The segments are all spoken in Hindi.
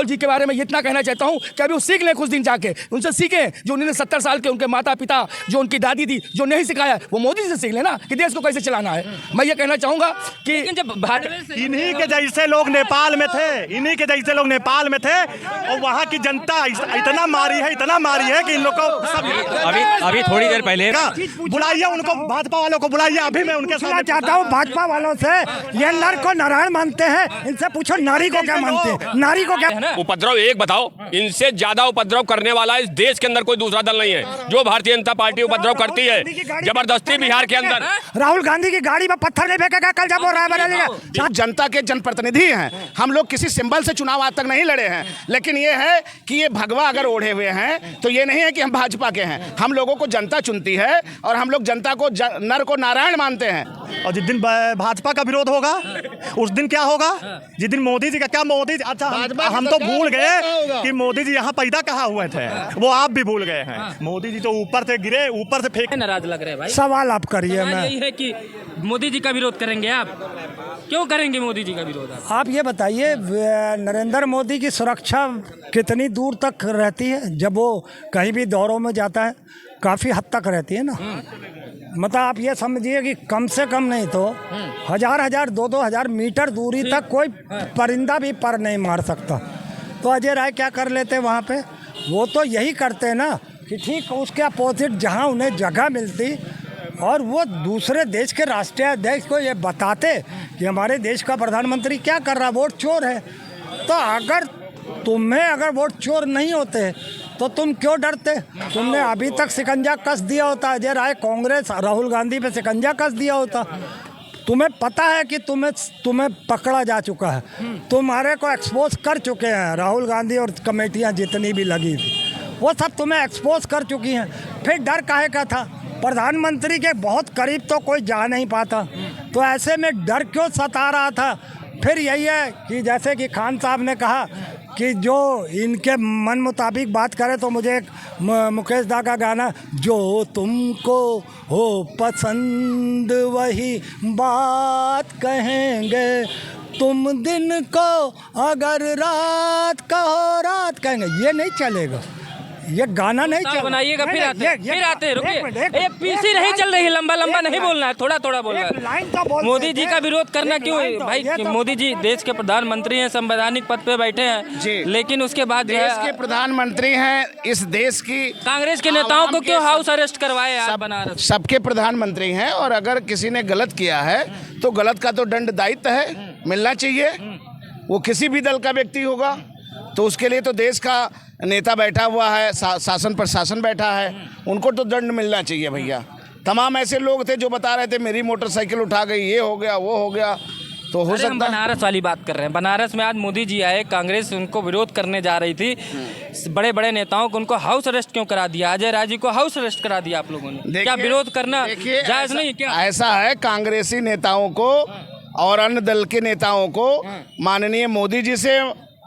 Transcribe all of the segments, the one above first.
राहुल जी के बारे में इतना कहना चाहता हूँ कि अभी वो सीख लें कुछ दिन जाके, उनसे सीखें जो उन्होंने 70 साल के उनके माता पिता, जो उनकी दादी थी, जो नहीं सिखाया, वो मोदी से सीख लेना कि देश को कैसे चलाना है। मैं ये कहना चाहूँगा कि जब इन्हीं के जैसे लोग नेपाल में थे, इन्हीं के जैसे लोग नेपाल में थे, और वहाँ की जनता इतना मारी है कि इन लोग को सब अभी थोड़ी देर पहले बुलाइए उनको, भाजपा वालों को बुलाइए। अभी मैं उनके पूछना चाहता हूँ भाजपा वालों से, ये नर को नारायण मानते हैं, इनसे पूछो नारी को क्या मानते हैं, नारी को क्या उपद्रव एक बताओ, इनसे ज्यादा उपद्रव करने वाला इस देश के अंदर कोई दूसरा दल नहीं है। जो भारतीय जनता पार्टी उपद्रव करती है जबरदस्ती बिहार के अंदर। राहुल गांधी की गाड़ी में पत्थर नहीं फेंकेगा कल जब वो रायबरेली में। जनता के जनप्रतिनिधि हैं, हम लोग किसी सिंबल से चुनाव आज तक नहीं लड़े हैं, लेकिन ये है कि ये भगवा अगर ओढ़े हुए हैं तो ये नहीं है कि हम भाजपा के हैं। हम लोगों को जनता चुनती है और हम लोग जनता को नर को नारायण मानते हैं। और जिस दिन भाजपा का विरोध होगा उस दिन क्या होगा? जिस दिन मोदी जी का क्या, मोदी जी, अच्छा हम तो भूल गए कि मोदी जी यहाँ पैदा कहाँ हुए थे, वो आप भी भूल गए हैं। मोदी जी तो ऊपर से गिरे, ऊपर से फेंक। नाराज लग रहे हैं भाई। सवाल आप करिए। मैं यही है कि मोदी जी का विरोध करेंगे आप, क्यों करेंगे मोदी जी का विरोध? आप ये बताइए, नरेंद्र मोदी की सुरक्षा कितनी दूर तक रहती है? जब वो कहीं भी दौरों में जाता है काफ़ी हद तक रहती है ना। मतलब आप ये समझिए कि कम से कम नहीं तो 1000 2-2000 मीटर दूरी तक कोई परिंदा भी पर नहीं मार सकता। तो अजय राय क्या कर लेते वहाँ पे? वो तो यही करते ना कि ठीक उसके अपोजिट जहाँ उन्हें जगह मिलती और वो दूसरे देश के राष्ट्रीय अध्यक्ष को ये बताते कि हमारे देश का प्रधानमंत्री क्या कर रहा है, वोट चोर है। तो अगर वोट चोर नहीं होते तो तुम क्यों डरते? तुमने अभी तक शिकंजा कस दिया होता, अजय राय कांग्रेस राहुल गांधी पे शिकंजा कस दिया होता। तुम्हें पता है कि तुम्हें पकड़ा जा चुका है, तुम्हारे को एक्सपोज कर चुके हैं राहुल गांधी और कमेटियां जितनी भी लगी थी वो सब तुम्हें एक्सपोज कर चुकी हैं। फिर डर काहे का था? प्रधानमंत्री के बहुत करीब तो कोई जा नहीं पाता, तो ऐसे में डर क्यों सता रहा था? फिर यही है कि जैसे कि खान साहब ने कहा कि जो इनके मन मुताबिक बात करे, तो मुझे एक मुकेश दा का गाना, जो तुमको हो पसंद वही बात कहेंगे, तुम दिन को अगर रात कहो रात कहेंगे, ये नहीं चलेगा, ये गाना नहीं चल बनाइएगा। फिर आते हैं, रुकिए, एक पीसी नहीं चल रही है, लंबा नहीं बोलना है, थोड़ा बोलना है। मोदी जी का विरोध करना क्यों भाई? मोदी जी देश के प्रधानमंत्री हैं, संवैधानिक पद पे बैठे हैं, लेकिन उसके बाद देश के प्रधानमंत्री हैं, इस देश की कांग्रेस के नेताओं को क्यों हाउस अरेस्ट करवाए आप बनारस? सबके प्रधानमंत्री हैं, और अगर किसी ने गलत किया है तो गलत का तो दंड दायित्व है, मिलना चाहिए। वो किसी भी दल का व्यक्ति होगा तो उसके लिए तो देश का नेता बैठा हुआ है, शासन प्रशासन बैठा है, उनको तो दंड मिलना चाहिए भैया। तमाम ऐसे लोग थे जो बता रहे थे मेरी मोटरसाइकिल उठा गई, ये हो गया वो हो गया, तो हो सकता है। बनारस वाली बात कर रहे हैं। बनारस में आज मोदी जी आए, कांग्रेस उनको विरोध करने जा रही थी, बड़े नेताओं को उनको हाउस अरेस्ट क्यों करा दिया? अजय राय जी को हाउस अरेस्ट करा दिया आप लोगों ने। क्या विरोध करना जायज नहीं क्या? ऐसा है, कांग्रेसी नेताओं को और अन्य दल के नेताओं को माननीय मोदी जी से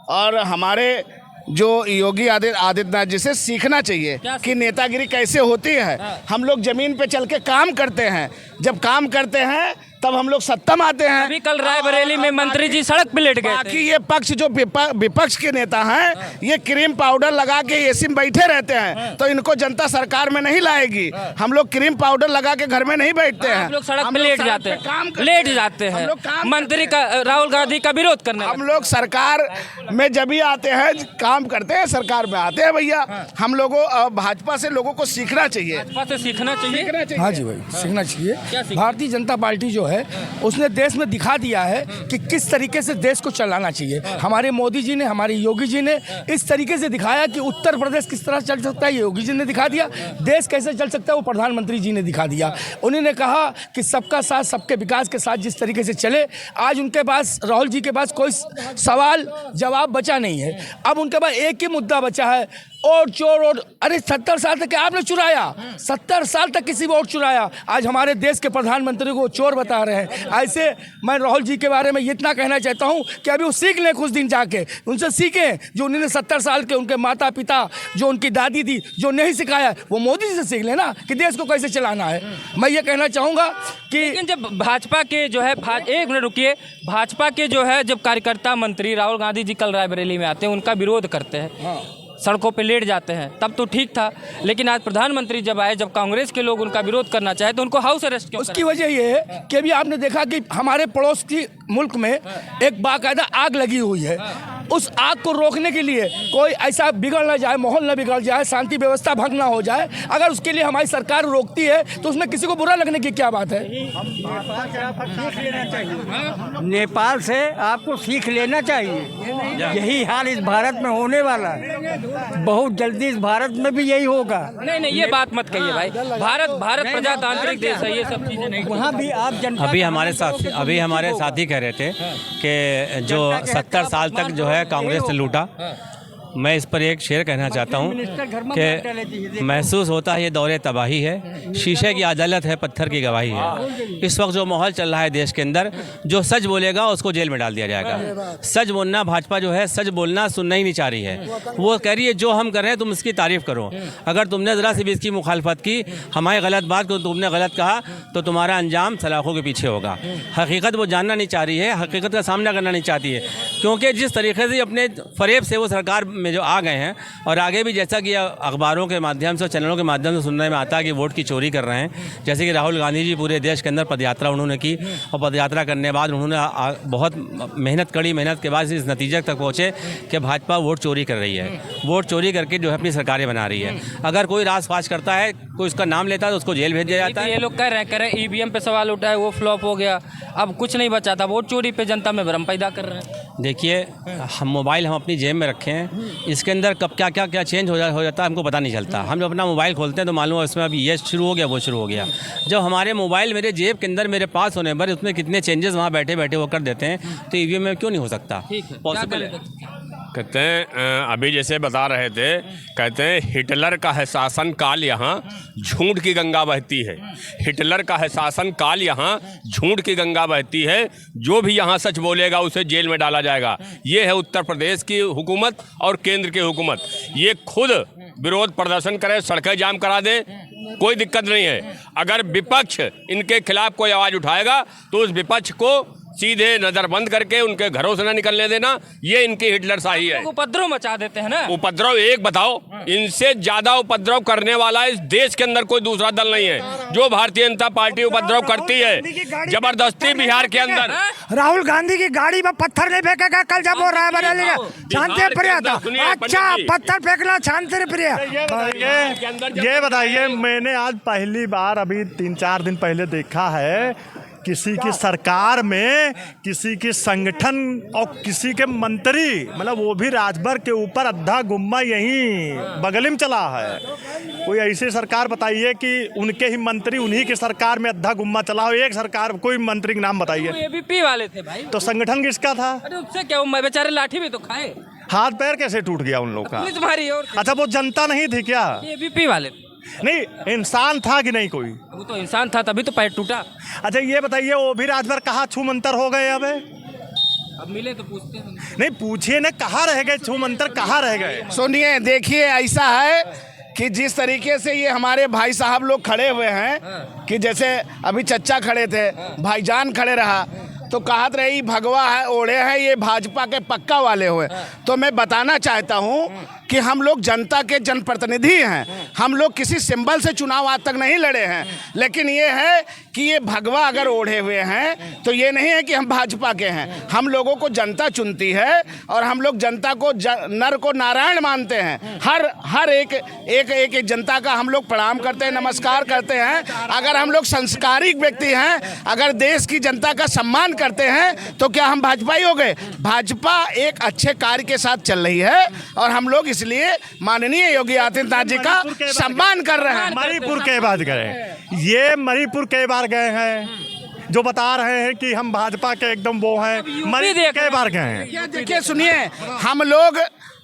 और हमारे जो योगी आदित्यनाथ जी से सीखना चाहिए कि नेतागिरी कैसे होती है। हम लोग जमीन पे चल के काम करते हैं, जब काम करते हैं तब हम लोग सत्ता में आते हैं। अभी कल रायबरेली में मंत्री जी सड़क पे लेट गए थे। बाकी ये पक्ष जो विपक्ष के नेता हैं, ये क्रीम पाउडर लगा के एसी में बैठे रहते हैं, तो इनको जनता सरकार में नहीं लाएगी। हम लोग क्रीम पाउडर लगा के घर में नहीं बैठते हैं, हम लोग सड़क पे लेट जाते हैं, मंत्री का राहुल गांधी का विरोध करने। हम लोग सरकार में जब भी आते हैं काम करते हैं, सरकार में आते हैं भैया। हम लोगों भाजपा से लोगों को सीखना चाहिए, भाजपा से सीखना चाहिए। हाँ जी भाई, सीखना चाहिए। भारतीय जनता पार्टी जो है उसने देश में दिखा दिया है कि किस तरीके से देश को चलाना चाहिए। हमारे मोदी जी ने, हमारे योगी जी ने इस तरीके से दिखाया कि उत्तर प्रदेश किस तरह चल सकता है, योगी जी ने दिखा दिया। देश कैसे चल सकता है, वो प्रधानमंत्री जी ने दिखा दिया। उन्होंने कहा कि सबका साथ सबके विकास के साथ जिस तरीके से चले, आज उनके पास, राहुल जी के पास कोई सवाल जवाब बचा नहीं है। अब उनके पास एक ही मुद्दा बचा है, और चोर। और अरे 70 साल तक आपने चुराया, 70 साल तक किसी वोट चुराया। आज हमारे देश के प्रधानमंत्री को चोर बता आ रहे हैं। ऐसे मैं राहुल जी के बारे में इतना कहना चाहता हूँ कि अभी वो सीख लें कुछ दिन जाके, उनसे सीखें जो उन्होंने 70 साल के उनके माता पिता, जो उनकी दादी थी, जो नहीं सिखाया, वो मोदी जी से सीख लेना कि देश को कैसे चलाना है। मैं ये कहना चाहूँगा कि लेकिन जब भाजपा के जो है एक मिनट रुकिए, भाजपा के जो है जब कार्यकर्ता मंत्री राहुल गांधी जी कल रायबरेली में आते हैं, उनका विरोध करते हैं, सड़कों पे लेट जाते हैं, तब तो ठीक था। लेकिन आज प्रधानमंत्री जब आए, जब कांग्रेस के लोग उनका विरोध करना चाहे तो उनको हाउस अरेस्ट क्यों? उसकी वजह ये है कि अभी आपने देखा कि हमारे पड़ोस की मुल्क में एक बाकायदा आग लगी हुई है। उस आग को रोकने के लिए कोई ऐसा बिगड़ ना जाए, माहौल न बिगड़ जाए, शांति व्यवस्था भंग ना हो जाए, अगर उसके लिए हमारी सरकार रोकती है तो उसमें किसी को बुरा लगने की क्या बात है? नेपाल से आपको सीख लेना चाहिए। यही हाल इस भारत में होने वाला है, बहुत जल्दी इस भारत में भी यही होगा। नहीं, ये बात मत कहिए भाई। भारत प्रजातांत्रिक देश है, ये सब चीजें नहीं। वहाँ भी आप जनता अभी हमारे साथी कह रहे थे कि जो 70 साल तक जो है कांग्रेस ने लूटा, मैं इस पर एक शेर कहना चाहता हूँ कि महसूस होता है ये दौरे तबाही है, शीशे की अदालत है, पत्थर की गवाही है। इस वक्त जो माहौल चल रहा है देश के अंदर, जो सच बोलेगा उसको जेल में डाल दिया जाएगा। सच बोलना, भाजपा जो है सच बोलना सुनना ही नहीं चाह रही है। वो कह रही है जो हम कर रहे हैं तुम इसकी तारीफ़ करो, अगर तुमने ज़रा सी भी इसकी मुखालफत की, हमारी गलत बात को तुमने गलत कहा, तो तुम्हारा अंजाम सलाखों के पीछे होगा। हकीकत वो जानना नहीं चाह रही है, हकीकत का सामना करना नहीं चाहती है, क्योंकि जिस तरीके से अपने फरेब से वो सरकार में जो आ गए हैं, और आगे भी जैसा कि अखबारों के माध्यम से, चैनलों के माध्यम से सुनने में आता है कि वोट की चोरी कर रहे हैं। जैसे कि राहुल गांधी जी पूरे देश के अंदर पदयात्रा उन्होंने की, और पदयात्रा करने के बाद उन्होंने बहुत कड़ी मेहनत के बाद इस नतीजे तक पहुँचे कि भाजपा वोट चोरी कर रही है, वोट चोरी करके जो है अपनी सरकारें बना रही है। अगर कोई रास फाश करता है, कोई उसका नाम लेता है तो उसको जेल भेज दिया जाता है। ये लोग कह रहे हैं ईवीएम पे सवाल उठा है, वो फ्लॉप हो गया, अब कुछ नहीं बचा था, वोट चोरी पे जनता में भ्रम पैदा कर रहे हैं। देखिए, हम मोबाइल हम अपनी जेब में रखे हैं, इसके अंदर कब क्या चेंज हो जाता है हमको पता नहीं चलता। हम जब अपना मोबाइल खोलते हैं तो मालूम है उसमें अभी ये शुरू हो गया, वो शुरू हो गया। जब हमारे मोबाइल मेरे जेब के अंदर मेरे पास होने पर उसमें कितने चेंजेस वहाँ बैठे बैठे वो कर देते हैं, तो ईवीएम में क्यों नहीं हो सकता? पॉसिबल है। कहते हैं अभी जैसे बता रहे थे, कहते हैं हिटलर का है शासन काल, यहाँ झूठ की गंगा बहती है। हिटलर का है शासन काल, यहाँ झूठ की गंगा बहती है। जो भी यहाँ सच बोलेगा उसे जेल में डाला जाएगा। ये है उत्तर प्रदेश की हुकूमत और केंद्र की हुकूमत। ये खुद विरोध प्रदर्शन करे, सड़कें जाम करा दे, कोई दिक्कत नहीं है। अगर विपक्ष इनके खिलाफ कोई आवाज़ उठाएगा तो उस विपक्ष को सीधे नजरबंद करके उनके घरों से ना निकलने देना। ये इनकी हिटलर शाही है। उपद्रव मचा देते हैं ना। उपद्रव एक बताओ, इनसे ज्यादा उपद्रव करने वाला इस देश के अंदर कोई दूसरा दल नहीं है। जो भारतीय जनता पार्टी उपद्रव करती है जबरदस्ती बिहार के अंदर। राहुल गांधी की गाड़ी में पत्थर नहीं फेंकेगा कल जब वो रायबरेली में शांति प्रिय था। अच्छा, पत्थर फेंकना शांति प्रिय। ये बताइए, मैंने आज पहली बार अभी 3-4 दिन पहले देखा है किसी की सरकार में किसी के संगठन और किसी के मंत्री, मतलब वो भी राजभर के ऊपर अद्धा गुम्मा यहीं बगल में चला है। कोई ऐसी सरकार बताइए कि उनके ही मंत्री उन्हीं की सरकार में अद्धा गुम्मा चला हो। एक सरकार, कोई मंत्री का नाम बताइए। एबीपी वाले थे भाई। तो संगठन किसका था? अरे उससे क्या, वो बेचारे लाठी भी तो खाए। हाथ पैर कैसे टूट गया उन लोग का? पुलिस मारी। और अच्छा, वो जनता नहीं थी क्या? एबीपी वाले नहीं, इंसान था कि नहीं कोई? वो तो इंसान था, तभी तो पैर टूटा। अच्छा, ये बताइए, वो भी राजभर कहाँ छूमंतर हो गए? अब मिले तो पूछते हैं। नहीं, पूछिए ना, कहाँ रह गए छूमंतर, कहाँ रह गए? सुनिए, देखिए, ऐसा है कि जिस तरीके से ये हमारे भाई साहब लोग खड़े हुए हैं कि जैसे अभी चच्चा खड़े थे, भाईजान खड़े रहा, तो कहत रही भगवा है, ओढ़े हैं, ये भाजपा के पक्का वाले हुए। तो मैं बताना चाहता हूँ कि हम लोग जनता के जनप्रतिनिधि हैं। हम लोग किसी सिंबल से चुनाव आज तक नहीं लड़े हैं, लेकिन ये है कि ये भगवा अगर ओढ़े हुए हैं तो ये नहीं है कि हम भाजपा के हैं। हम लोगों को जनता चुनती है और हम लोग जनता को नर को नारायण मानते हैं। हर एक जनता का हम लोग प्रणाम करते हैं, नमस्कार करते हैं। अगर हम लोग संस्कारिक व्यक्ति हैं, अगर देश की जनता का सम्मान करते हैं, तो क्या हम भाजपाई हो गए? भाजपा एक अच्छे कार्य के साथ चल रही है और हम लोग इसलिए माननीय योगी आदित्यनाथ जी का सम्मान कर रहे हैं। मणिपुर के बाद गए, ये मणिपुर के बार गए हैं, जो बता रहे हैं कि हम भाजपा के एकदम वो हैं। मणिपुर के बार गए हैं। देखिए, सुनिए, हम लोग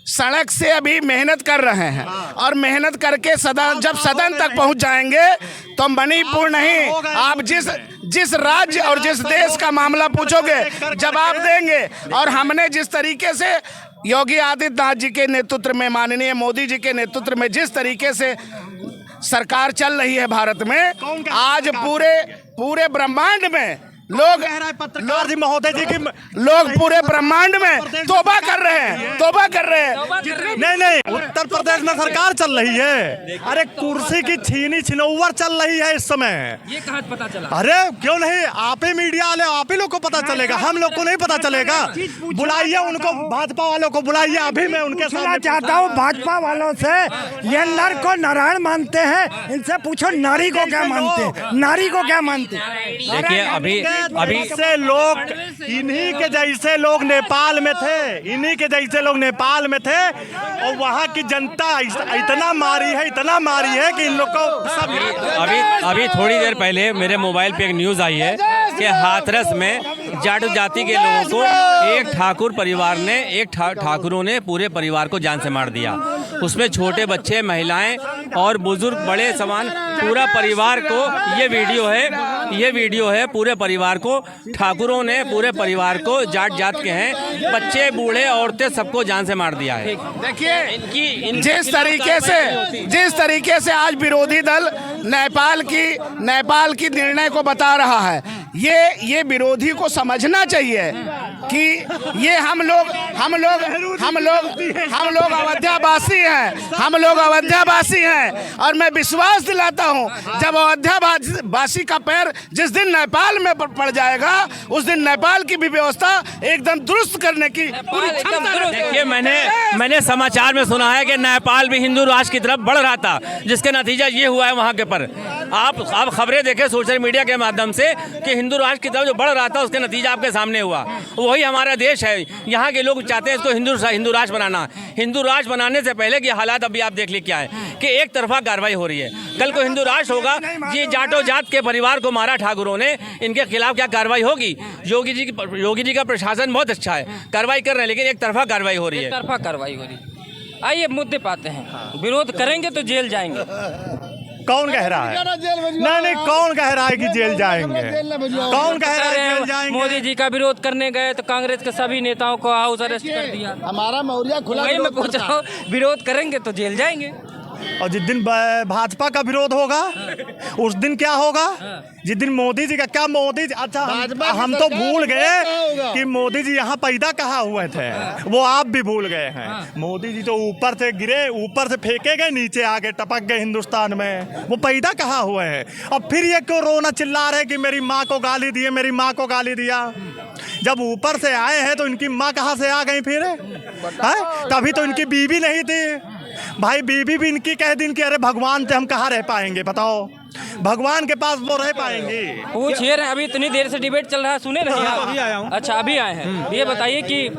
सड़क से अभी मेहनत कर रहे हैं और मेहनत करके सदन जब सदन तक पहुंच जाएंगे तो मणिपुर नहीं, आप जिस राज्य और जिस देश का मामला पूछोगे जवाब देंगे। और हमने जिस तरीके से योगी आदित्यनाथ जी के नेतृत्व में, माननीय मोदी जी के नेतृत्व में जिस तरीके से सरकार चल रही है भारत में, आज पूरे ब्रह्मांड में पत्रकार जी महोदय जी की लोग पूरे ब्रह्मांड में तौबा कर रहे हैं। नहीं, उत्तर प्रदेश में सरकार चल रही है। अरे कुर्सी की छीनी छिनौवर चल रही है इस समय। ये कहाँ पता चला? अरे क्यों नहीं, आप ही मीडिया वाले, आप ही लोग को पता चलेगा, हम लोग को नहीं पता चलेगा। बुलाइए उनको, भाजपा वालों को बुलाइए, अभी मैं उनके सामने चाहता हूँ भाजपा वालों से, ये नर को नारायण मानते हैं, इनसे पूछो नारी को क्या मानते हैं, नारी को क्या मानते हैं। देखिए अभी से लोग, इन्हीं के जैसे लोग नेपाल में थे, इन्हीं के जैसे लोग नेपाल में थे और वहाँ की जनता इतना मारी है कि इन लोग को सब। अभी थोड़ी देर पहले मेरे मोबाइल पे एक न्यूज़ आई है कि हाथरस में जाट जाति के लोगों को एक ठाकुर परिवार ने, ठाकुरों ने पूरे परिवार को जान से मार दिया। उसमें छोटे बच्चे, महिलाएं और बुजुर्ग, बड़े समान पूरा परिवार को, ये वीडियो है पूरे परिवार को, ठाकुरों ने पूरे परिवार को, जाट जात के हैं, बच्चे, बूढ़े, औरतें, सबको जान से मार दिया है। देखिए जिस तरीके से आज विरोधी दल नेपाल की निर्णय को बता रहा है, ये विरोधी को समझना चाहिए कि ये हम लोग अयोध्यावासी हैं और मैं विश्वास दिलाता हूं जब अयोध्यावासी का पैर जिस दिन नेपाल में पड़ जाएगा उस दिन नेपाल की भी व्यवस्था एकदम दुरुस्त करने की पूरी क्षमता। देखिए मैंने समाचार में सुना है कि नेपाल भी हिंदू राष्ट्र की तरफ बढ़ रहा था, जिसके नतीजा ये हुआ है वहाँ के पर। आप खबरें देखें सोशल मीडिया के माध्यम से कि हिंदू राष्ट्र की तरफ जो बढ़ रहा था उसके नतीजा आपके सामने हुआ। वही हमारा देश है, यहाँ के लोग चाहते हैं इसको हिंदू राष्ट्र बनाना। हिंदू राष्ट्र बनाने से पहले की हालात अभी आप देख लीजिए क्या है कि एक तरफा कार्रवाई हो रही है। कल को हिंदू राष्ट्र होगा, ये जाटो जात के परिवार को मारा ठाकुरों ने, इनके खिलाफ क्या कार्रवाई होगी? योगी जी का प्रशासन बहुत अच्छा है, कार्रवाई कर रहे हैं, लेकिन एक तरफा कार्रवाई हो रही है। आइए मुद्दे पाते हैं। विरोध करेंगे तो जेल जाएंगे। कौन कह रहा है? नहीं, कौन कह रहा है कि जेल जाएंगे? कौन कह रहा है जेल जाएंगे? मोदी जी का विरोध करने गए तो कांग्रेस के सभी नेताओं को हाउस अरेस्ट कर दिया। हमारा मौर्या खुला, मैं पूछ रहा हूँ, विरोध करेंगे तो जेल जाएंगे। और जिस दिन भाजपा का विरोध होगा उस दिन क्या होगा? जिस दिन मोदी जी का, क्या मोदी जी, अच्छा हम तो भूल गए कि मोदी जी यहाँ पैदा कहाँ हुए थे, वो आप भी भूल गए हैं। मोदी जी तो ऊपर से गिरे, ऊपर से फेंके गए, नीचे आके टपक गए हिंदुस्तान में, वो पैदा कहाँ हुए हैं? अब फिर ये क्यों रोना चिल्ला रहे कि मेरी माँ को गाली दिए, मेरी माँ को गाली दिया? जब ऊपर से आए हैं तो इनकी माँ कहाँ से आ गई फिर? तभी तो इनकी बीवी नहीं थी भाई, बीबी भी इनकी कह दिन कि अरे भगवान से हम कहाँ रह पाएंगे, बताओ भगवान के पास वो रह पाएंगे? पूछिए, अभी इतनी देर से डिबेट चल रहा है, सुने नहीं आप? अभी आया हूँ। अच्छा, अभी आए हैं। ये बताइए कि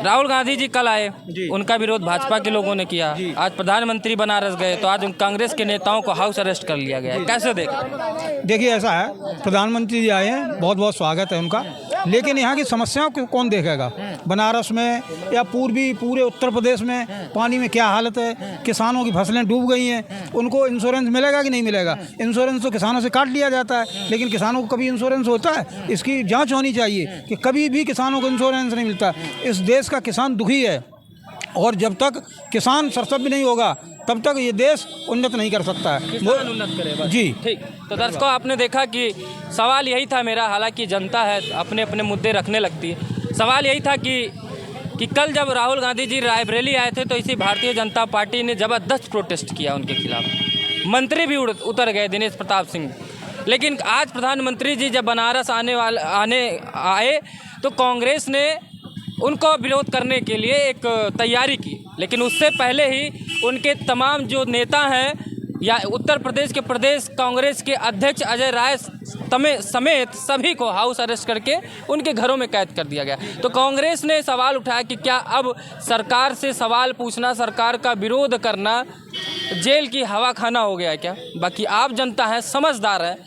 राहुल गांधी जी कल आए, उनका विरोध भाजपा के लोगों ने किया। आज प्रधानमंत्री बनारस गए तो आज उन कांग्रेस के नेताओं को हाउस अरेस्ट कर लिया गया है, कैसे देखें? देखिए ऐसा है, प्रधानमंत्री जी आए हैं, बहुत बहुत स्वागत है उनका, लेकिन यहाँ की समस्याओं को कौन देखेगा? बनारस में या पूरे उत्तर प्रदेश में पानी में क्या हालत है, किसानों की फसलें डूब गई हैं, उनको इंश्योरेंस मिलेगा कि नहीं मिलेगा? इंश्योरेंस तो किसानों से काट लिया जाता है, लेकिन किसानों को कभी इंश्योरेंस होता है? इसकी जांच होनी चाहिए कि कभी भी किसानों को इंश्योरेंस नहीं मिलता। इस देश का किसान दुखी है और जब तक किसान सरसब्ज नहीं होगा तब तक ये देश उन्नत नहीं कर सकता है। किसान उन्नत करे जी। ठीक, तो दर्शकों आपने देखा कि सवाल यही था मेरा, हालांकि जनता है अपने अपने मुद्दे रखने लगती है। सवाल यही था कि कल जब राहुल गांधी जी रायबरेली आए थे तो इसी भारतीय जनता पार्टी ने ज़बरदस्त प्रोटेस्ट किया उनके खिलाफ। मंत्री भी उतर गए, दिनेश प्रताप सिंह। लेकिन आज प्रधानमंत्री जी जब बनारस आए तो कांग्रेस ने उनको विरोध करने के लिए एक तैयारी की, लेकिन उससे पहले ही उनके तमाम जो नेता हैं या उत्तर प्रदेश के प्रदेश कांग्रेस के अध्यक्ष अजय राय समेत सभी को हाउस अरेस्ट करके उनके घरों में कैद कर दिया गया। तो कांग्रेस ने सवाल उठाया कि क्या अब सरकार से सवाल पूछना, सरकार का विरोध करना जेल की हवा खाना हो गया है क्या? बाकी आप जनता है, समझदार है,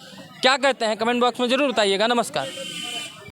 क्या कहते हैं कमेंट बॉक्स में ज़रूर बताइएगा। नमस्कार।